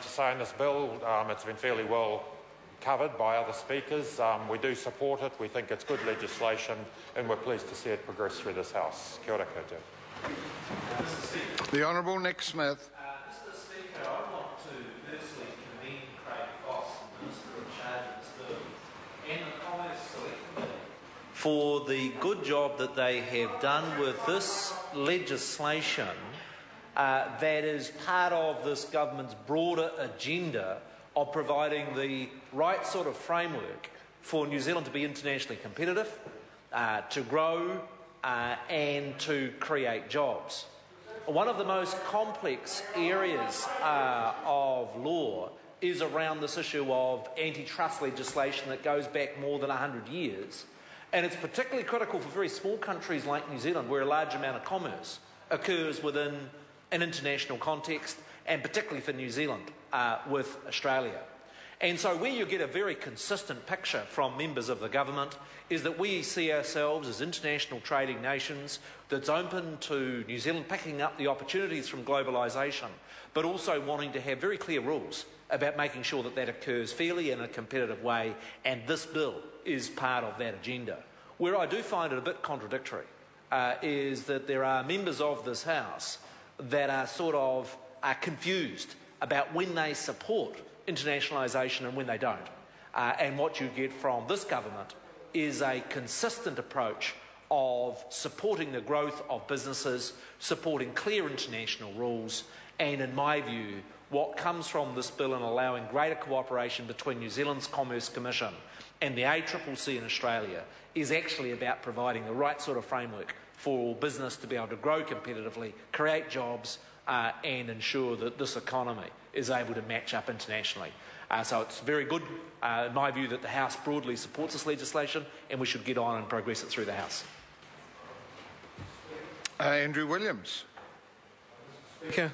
To say in this bill, it's been fairly well covered by other speakers. We do support it. We think it's good legislation, and we're pleased to see it progress through this House. Kia ora koutou. The Honourable Nick Smith. Mr Speaker, I want to firstly commend Craig Foss, the Minister in charge of this bill, and the Commerce Select Committee for the good job that they have done with this legislation that is part of this government's broader agenda of providing the right sort of framework for New Zealand to be internationally competitive, to grow and to create jobs. One of the most complex areas of law is around this issue of antitrust legislation that goes back more than 100 years. And it's particularly critical for very small countries like New Zealand, where a large amount of commerce occurs within an international context, and particularly for New Zealand with Australia. And so where you get a very consistent picture from members of the government is that we see ourselves as international trading nations that's open to New Zealand picking up the opportunities from globalisation, but also wanting to have very clear rules about making sure that that occurs fairly in a competitive way, and this bill is part of that agenda. Where I do find it a bit contradictory is that there are members of this House that are confused about when they support internationalisation and when they don't. And what you get from this government is a consistent approach of supporting the growth of businesses, supporting clear international rules, and in my view, what comes from this bill in allowing greater cooperation between New Zealand's Commerce Commission and the ACCC in Australia is actually about providing the right sort of framework for business to be able to grow competitively, create jobs, and ensure that this economy is able to match up internationally. So it's very good, in my view, that the House broadly supports this legislation, and we should get on and progress it through the House. Andrew Williams. Speaker,